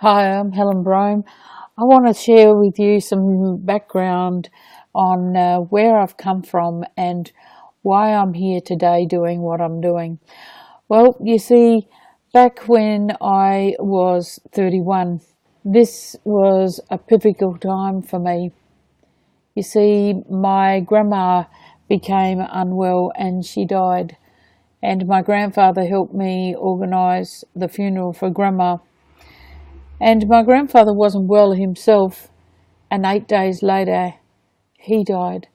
Hi, I'm Helen Brome. I want to share with you some background on where I've come from and why I'm here today doing what I'm doing. Well, you see, back when I was 31, this was a pivotal time for me. You see, my grandma became unwell and she died, and my grandfather helped me organise the funeral for grandma. And my grandfather wasn't well himself, and 8 days later, he died.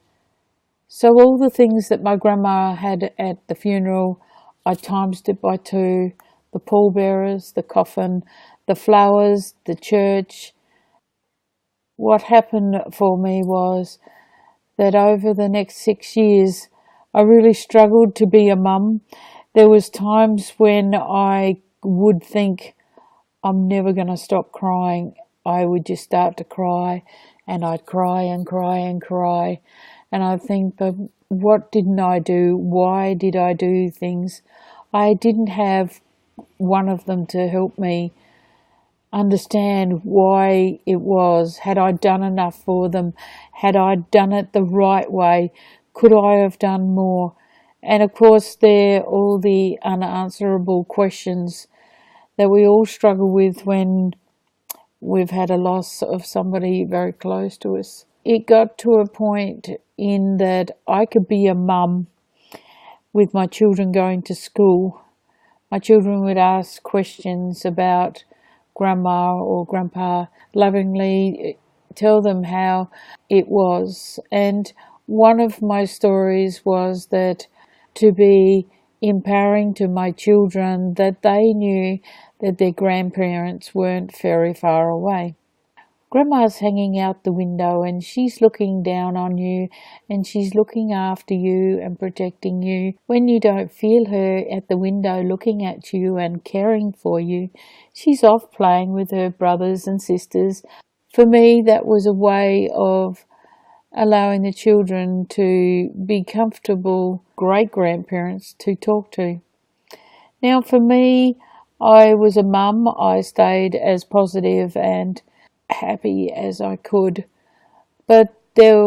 So all the things that my grandma had at the funeral, I times it by two: the pallbearers, the coffin, the flowers, the church. What happened for me was that over the next 6 years, I really struggled to be a mum. There was times when I would think, I'm never going to stop crying. I would just start to cry, and I'd cry and cry and cry. And I'd think, but what didn't I do? Why did I do things? I didn't have one of them to help me understand why it was. Had I done enough for them? Had I done it the right way? Could I have done more? And of course, there are all the unanswerable questions that we all struggle with when we've had a loss of somebody very close to us. It got to a point in that I could be a mum with my children going to school. My children would ask questions about grandma or grandpa, lovingly tell them how it was. And one of my stories was that to be empowering to my children, that they knew that their grandparents weren't very far away. Grandma's hanging out the window and she's looking down on you, and she's looking after you and protecting you. When you don't feel her at the window looking at you and caring for you, she's off playing with her brothers and sisters. For me, that was a way of allowing the children to be comfortable great-grandparents to talk to. Now, for me, I was a mum. I stayed as positive and happy as I could, but there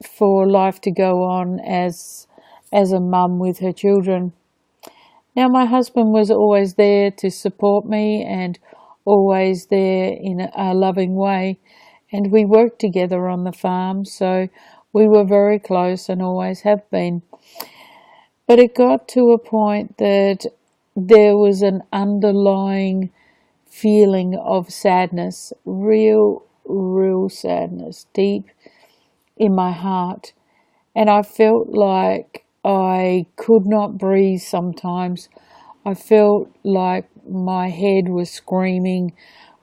for life to go on as a mum with her children. Now, my husband was always there to support me and always there in a loving way, and we worked together on the farm, so we were very close and always have been. But it got to a point that there was an underlying feeling of sadness, real sadness, deep in my heart. And I felt like I could not breathe sometimes. I felt like my head was screaming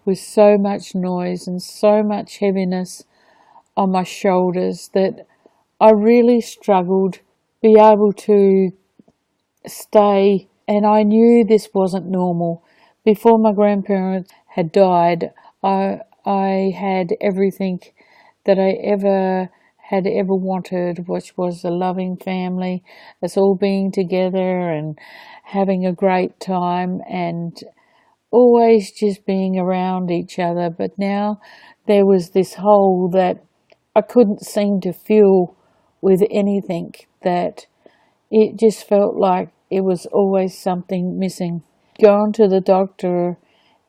with so much noise and so much heaviness on my shoulders that I really struggled to be able to stay. And I knew this wasn't normal. Before my grandparents had died, I had everything that I had ever wanted, which was a loving family, us all being together and having a great time and always just being around each other. But now there was this hole that I couldn't seem to fill with anything, that it just felt like it was always something missing. Gone to the doctor,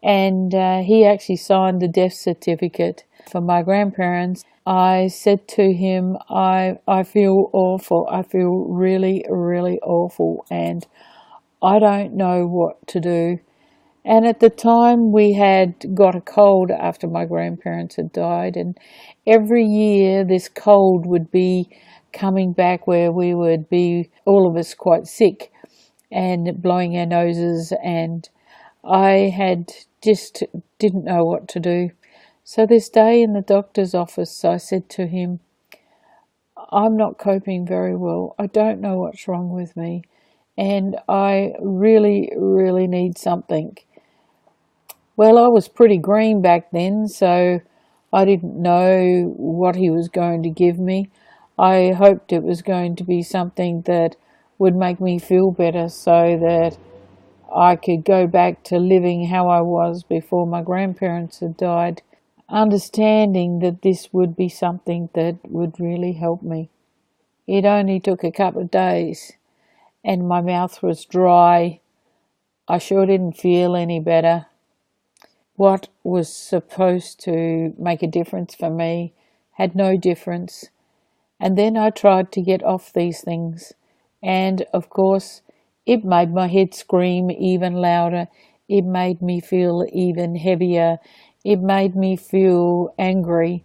and he actually signed the death certificate for my grandparents. I said to him, I feel awful. I feel really awful, and I don't know what to do. And at the time, we had got a cold after my grandparents had died, and every year this cold would be coming back where we would be, all of us, quite sick and blowing our noses, and I had just didn't know what to do. So this day in the doctor's office, I said to him, I'm not coping very well. I don't know what's wrong with me, and I really need something. Well, I was pretty green back then, so I didn't know what he was going to give me. I hoped it was going to be something that would make me feel better so that I could go back to living how I was before my grandparents had died, understanding that this would be something that would really help me. It only took a couple of days and my mouth was dry. I sure didn't feel any better. What was supposed to make a difference for me had no difference. And then I tried to get off these things. And of course, it made my head scream even louder. It made me feel even heavier. It made me feel angry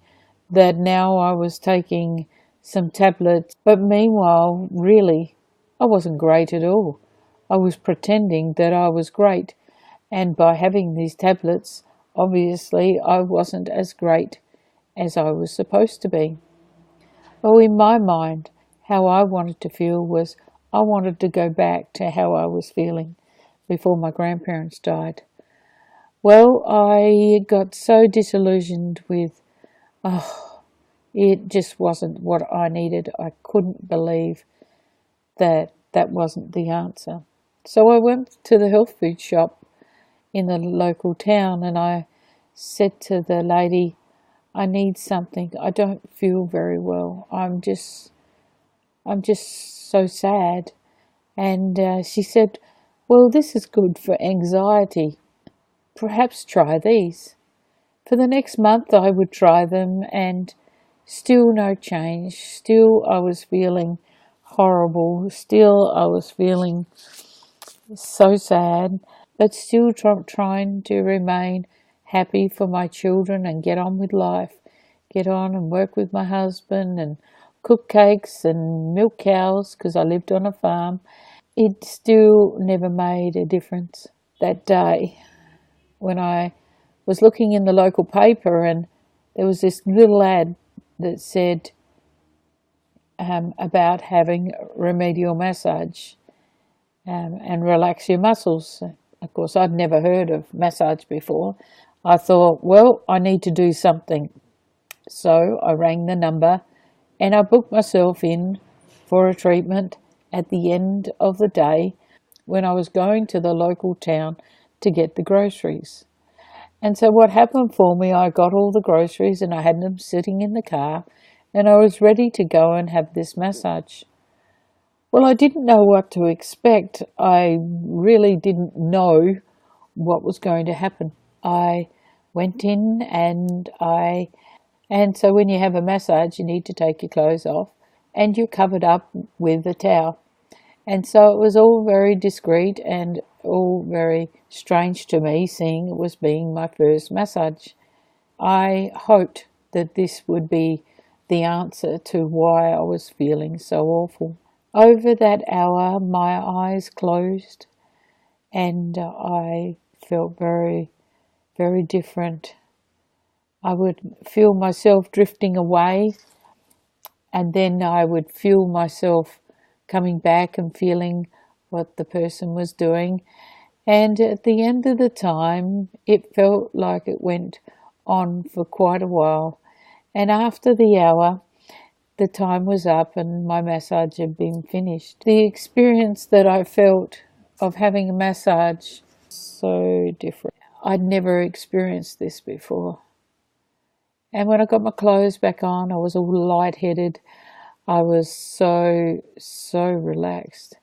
that now I was taking some tablets. But meanwhile, really, I wasn't great at all. I was pretending that I was great. And by having these tablets, obviously I wasn't as great as I was supposed to be. Well, in my mind, how I wanted to feel was I wanted to go back to how I was feeling before my grandparents died. Well, I got so disillusioned with, it just wasn't what I needed. I couldn't believe that that wasn't the answer. So I went to the health food shop in the local town and I said to the lady, I need something. I don't feel very well. I'm just so sad. And she said, well, this is good for anxiety. Perhaps try these. For the next month I would try them and still no change. Still I was feeling horrible. Still I was feeling so sad, but still trying to remain happy for my children and get on with life. Get on and work with my husband and cook cakes and milk cows because I lived on a farm. It still never made a difference. That day when I was looking in the local paper and there was this little ad that said about having remedial massage and relax your muscles. Of course, I'd never heard of massage before. I thought, well, I need to do something. So I rang the number and I booked myself in for a treatment at the end of the day when I was going to the local town to get the groceries. And so what happened for me, I got all the groceries and I had them sitting in the car and I was ready to go and have this massage. Well, I didn't know what to expect. I really didn't know what was going to happen. I went in and so when you have a massage, you need to take your clothes off and you're covered up with a towel. And so it was all very discreet and all very strange to me, seeing it was being my first massage. I hoped that this would be the answer to why I was feeling so awful. Over that hour, my eyes closed and I felt very, very different. I would feel myself drifting away and then I would feel myself coming back and feeling what the person was doing. And at the end of the time, it felt like it went on for quite a while. And after the hour, the time was up and my massage had been finished. The experience that I felt of having a massage, so different. I'd never experienced this before. And when I got my clothes back on, I was all lightheaded. I was so relaxed.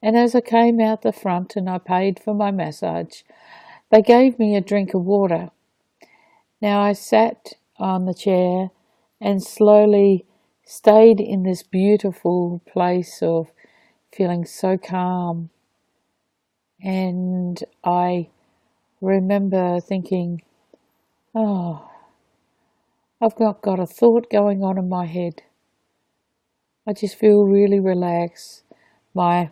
And as I came out the front and I paid for my massage, they gave me a drink of water. Now I sat on the chair and slowly stayed in this beautiful place of feeling so calm. And I remember thinking, oh, I've not got a thought going on in my head. I just feel really relaxed. My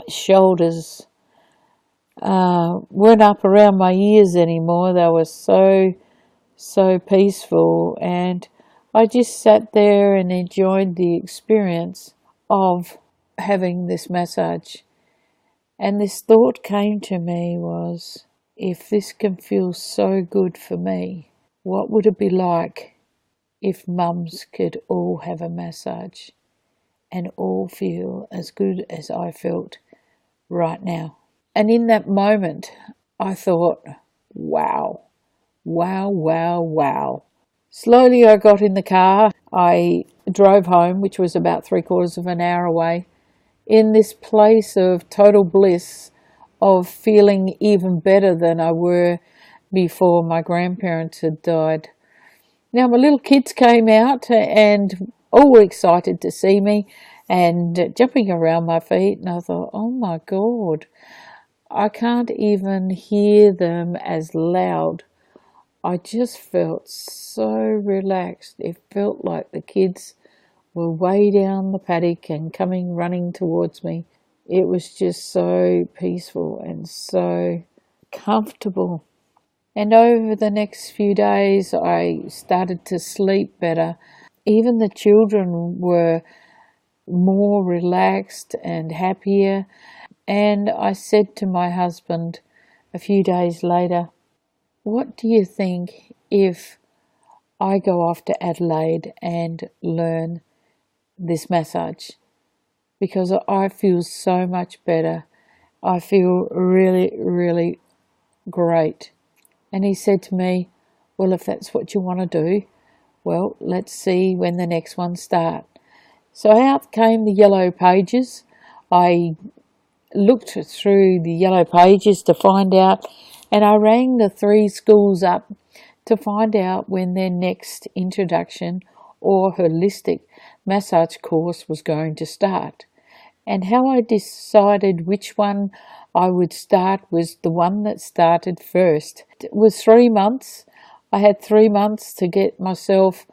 shoulders weren't up around my ears anymore. They were so peaceful, and I just sat there and enjoyed the experience of having this massage. And this thought came to me was, if this can feel so good for me, what would it be like if mums could all have a massage and all feel as good as I felt right now? And in that moment, I thought, wow, wow, wow, wow. Slowly I got in the car. I drove home, which was about 3/4 of an hour away, in this place of total bliss, of feeling even better than I were before my grandparents had died. Now my little kids came out and all were excited to see me and jumping around my feet, and I thought, oh my God, I can't even hear them as loud. I just felt so relaxed. It felt like the kids were way down the paddock and coming running towards me. It was just so peaceful and so comfortable. And over the next few days, I started to sleep better. Even the children were more relaxed and happier. And I said to my husband a few days later, what do you think if I go off to Adelaide and learn this massage? Because I feel so much better. I feel really, really great. And he said to me, well, if that's what you want to do, well, let's see when the next ones start. So out came the yellow pages. I looked through the yellow pages to find out, and I rang the 3 schools up to find out when their next introduction or holistic massage course was going to start. And how I decided which one I would start was the one that started first. It was 3 months. I had 3 months to get myself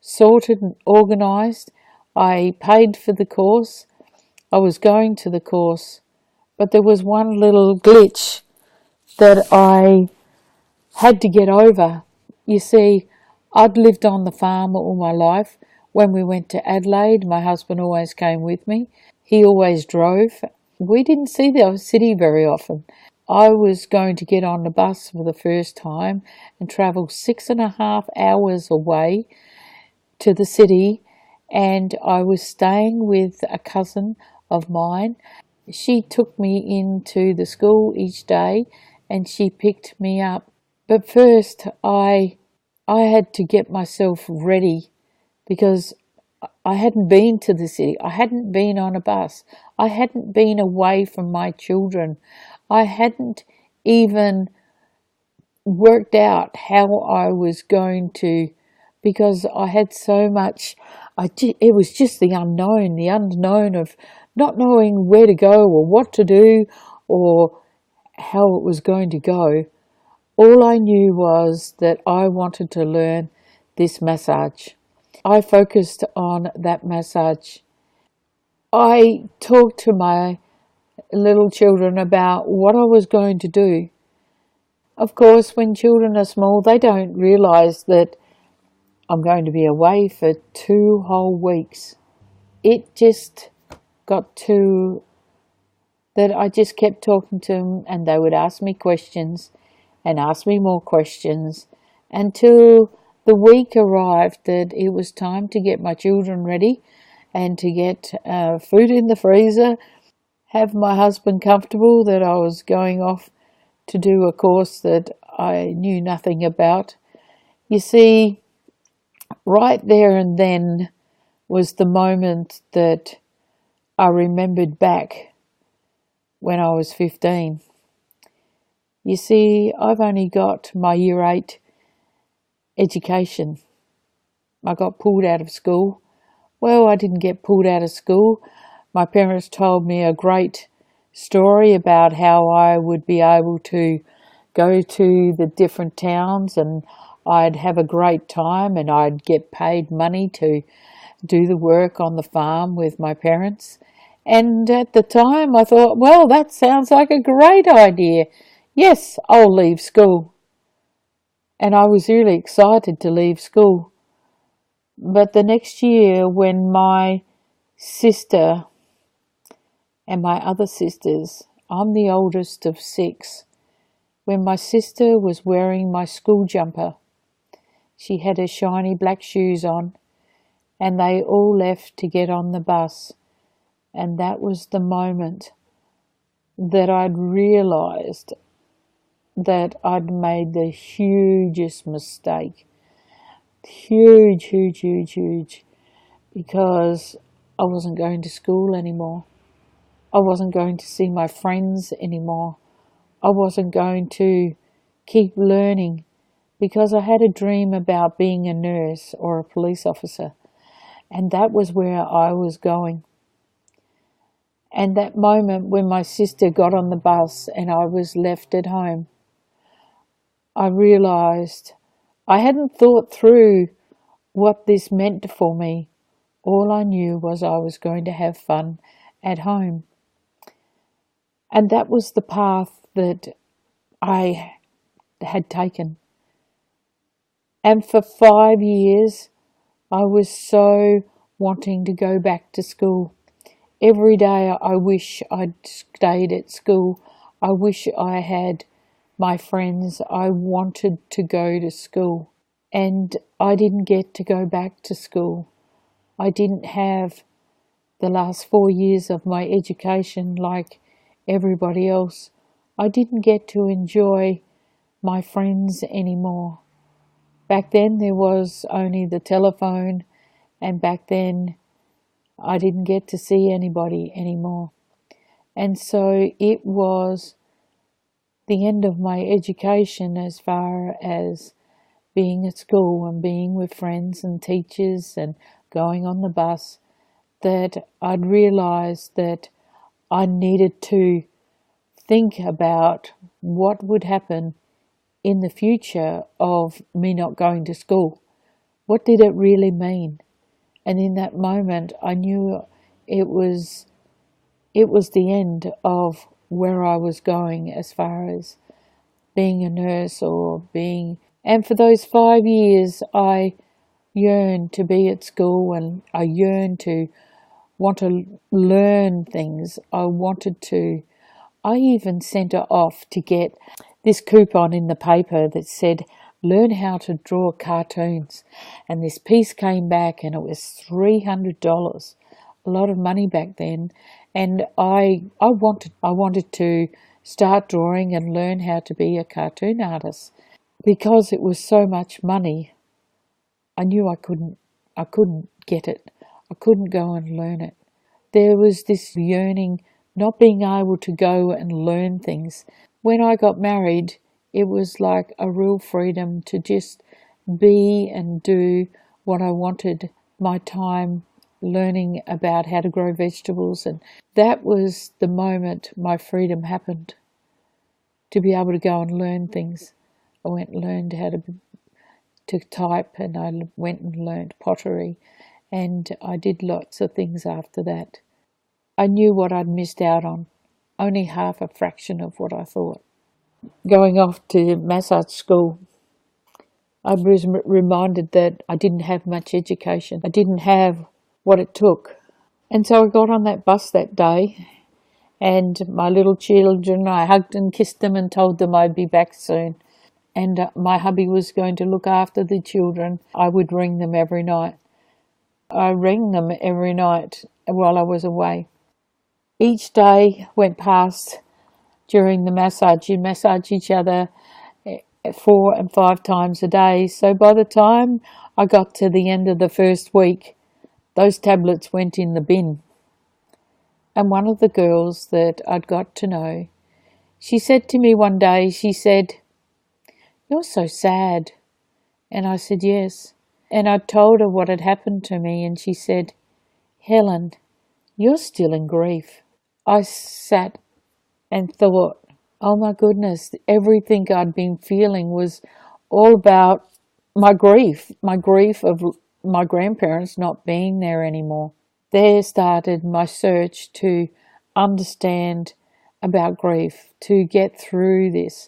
sorted and organised. I paid for the course. I was going to the course, but there was one little glitch that I had to get over. You see, I'd lived on the farm all my life. When we went to Adelaide, my husband always came with me. He always drove. We didn't see the city very often. I was going to get on the bus for the first time and travel 6.5 hours away to the city, and I was staying with a cousin of mine. She took me into the school each day and she picked me up. But first I had to get myself ready because I hadn't been to the city. I hadn't been on a bus. I hadn't been away from my children. I hadn't even worked out how I was going to, because I had so much, it was just the unknown of not knowing where to go or what to do or how it was going to go. All I knew was that I wanted to learn this massage. I focused on that massage. I talked to my little children about what I was going to do. Of course, when children are small, they don't realise that I'm going to be away for 2 whole weeks. It just got to that I just kept talking to them, and they would ask me questions and ask me more questions until the week arrived that it was time to get my children ready and to get food in the freezer, have my husband comfortable that I was going off to do a course that I knew nothing about. You see, right there and then was the moment that I remembered back when I was 15. You see, I've only got my Year 8 education. I got pulled out of school. Well, I didn't get pulled out of school. My parents told me a great story about how I would be able to go to the different towns and I'd have a great time and I'd get paid money to do the work on the farm with my parents. And at the time I thought, well, that sounds like a great idea. Yes, I'll leave school. And I was really excited to leave school. But the next year, when my sister and my other sisters, I'm the oldest of 6, when my sister was wearing my school jumper, she had her shiny black shoes on, and they all left to get on the bus. And that was the moment that I'd realised that I'd made the hugest mistake. Huge, huge, huge, huge. Because I wasn't going to school anymore. I wasn't going to see my friends anymore. I wasn't going to keep learning because I had a dream about being a nurse or a police officer. And that was where I was going. And that moment when my sister got on the bus and I was left at home, I realised I hadn't thought through what this meant for me. All I knew was I was going to have fun at home. And that was the path that I had taken. And for 5 years, I was so wanting to go back to school. Every day I wish I'd stayed at school. I wish I had my friends. I wanted to go to school. And I didn't get to go back to school. I didn't have the last 4 years of my education like everybody else. I didn't get to enjoy my friends anymore. Back then there was only the telephone, and back then I didn't get to see anybody anymore. And so it was the end of my education as far as being at school and being with friends and teachers and going on the bus, that I'd realised that I needed to think about what would happen in the future of me not going to school. What did it really mean? And in that moment, I knew it was the end of where I was going as far as being a nurse or being. And for those 5 years, I yearned to be at school, and I yearned to want to learn things. I even sent her off to get this coupon in the paper that said, learn how to draw cartoons. And this piece came back and it was $300, a lot of money back then. And I wanted to start drawing and learn how to be a cartoon artist. Because it was so much money, I knew I couldn't get it. I couldn't go and learn it. There was this yearning, not being able to go and learn things. When I got married, it was like a real freedom to just be and do what I wanted. My time learning about how to grow vegetables, and that was the moment my freedom happened, to be able to go and learn things. I went and learned how to type, and I went and learned pottery, and I did lots of things after that. I knew what I'd missed out on, only half a fraction of what I thought. Going off to massage school, I was reminded that I didn't have much education. I didn't have what it took. And so I got on that bus that day, and my little children, I hugged and kissed them and told them I'd be back soon. And my hubby was going to look after the children. I would ring them every night. I rang them every night while I was away. Each day went past during the massage. You massage each other 4 and 5 times a day. So by the time I got to the end of the first week, those tablets went in the bin. And one of the girls that I'd got to know, she said to me one day, she said, "You're so sad." And I said, "Yes." And I told her what had happened to me, and she said, "Helen, you're still in grief." I sat and thought, oh my goodness, everything I'd been feeling was all about my grief of my grandparents not being there anymore. There started my search to understand about grief, to get through this,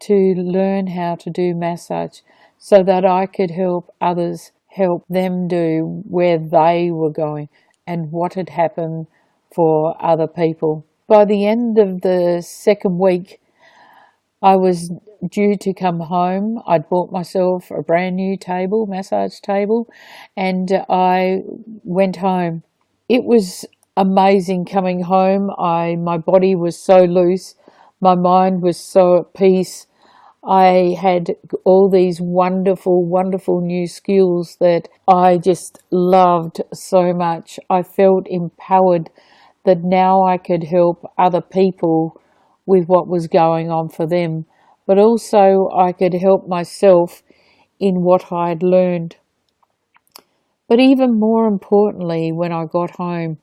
to learn how to do massage so that I could help others, help them do where they were going and what had happened for other people. By the end of the second week, I was due to come home. I'd bought myself a brand new massage table, and I went home. It was amazing coming home. My body was so loose, my mind was so at peace. I had all these wonderful, wonderful new skills that I just loved so much. I felt empowered that now I could help other people with what was going on for them, but also I could help myself in what I had learned. But even more importantly, when I got home,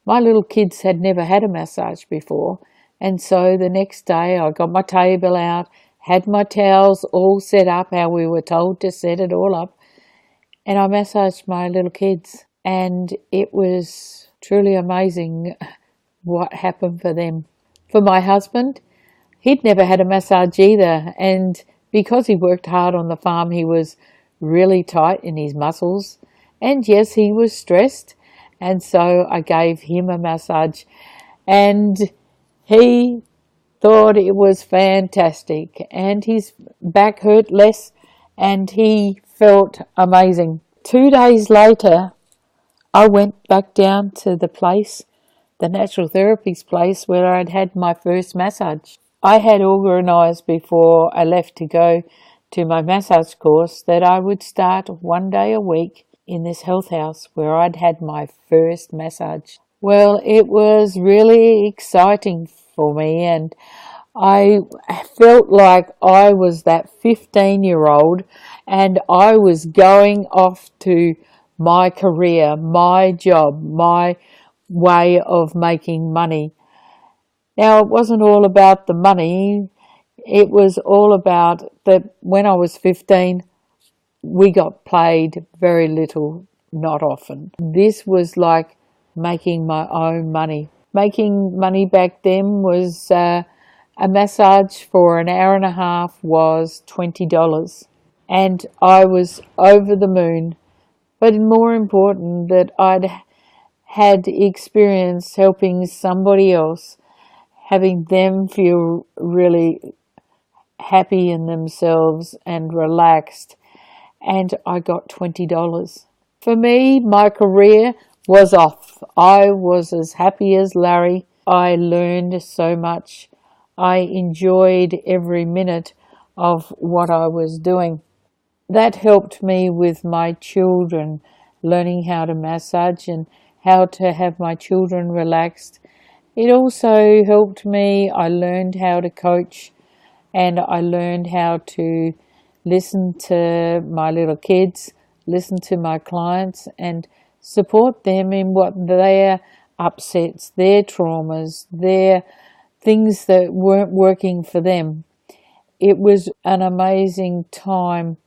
my little kids had never had a massage before, and so the next day I got my table out, had my towels all set up how we were told to set it all up, and I massaged my little kids. And it was truly amazing what happened for them. For my husband, he'd never had a massage either, and because he worked hard on the farm, he was really tight in his muscles. And yes, he was stressed, and so I gave him a massage, and he thought it was fantastic, and his back hurt less, and he felt amazing. 2 days later, I went back down to the place, the natural therapies place where I'd had my first massage. I had organised before I left to go to my massage course that I would start 1 day a week in this health house where I'd had my first massage. Well, it was really exciting for me, and I felt like I was that 15-year-old and I was going off to my career, my job, my way of making money. Now, it wasn't all about the money, it was all about that when I was 15, we got paid very little, not often. This was like making my own money. Making money back then was a massage for an hour and a half was $20. And I was over the moon. But more important, that I'd had experience helping somebody else, having them feel really happy in themselves and relaxed, and I got $20. For me, my career was off. I was as happy as Larry. I learned so much. I enjoyed every minute of what I was doing. That helped me with my children, learning how to massage and how to have my children relaxed. It also helped me. I learned how to coach, and I learned how to listen to my little kids, listen to my clients, and support them in what their upsets, their traumas, their things that weren't working for them. It was an amazing time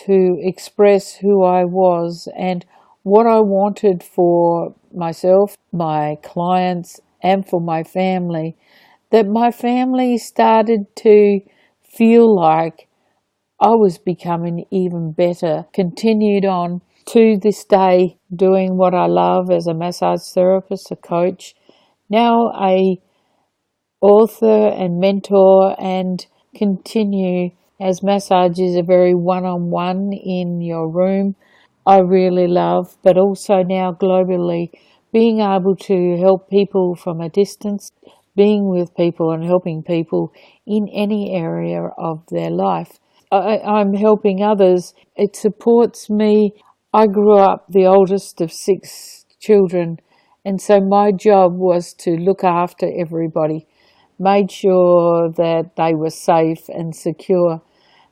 to express who I was and what I wanted for myself, my clients, and for my family. That my family started to feel like I was becoming even better. Continued on to this day doing what I love as a massage therapist, a coach, now a author and mentor, and continue as massage is a very one-on-one in your room. I really love, but also now globally, being able to help people from a distance, being with people and helping people in any area of their life. I'm helping others. It supports me. I grew up the oldest of 6 children, and so my job was to look after everybody, made sure that they were safe and secure.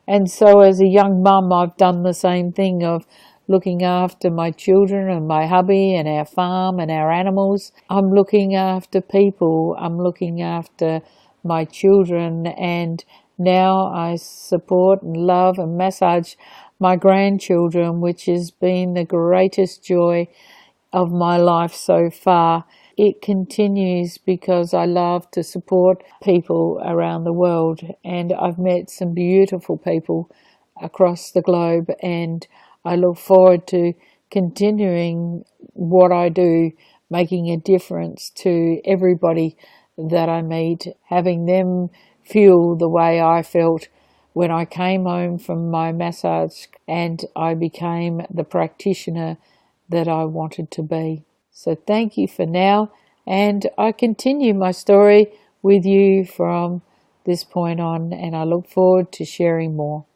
And so as a young mum, I've done the same thing of looking after my children and my hubby and our farm and our animals. I'm looking after people. I'm looking after my children, and now I support and love and massage my grandchildren, which has been the greatest joy of my life so far. It continues because I love to support people around the world, and I've met some beautiful people across the globe, and I look forward to continuing what I do, making a difference to everybody that I meet, having them feel the way I felt when I came home from my massage and I became the practitioner that I wanted to be. So thank you for now, and I continue my story with you from this point on, and I look forward to sharing more.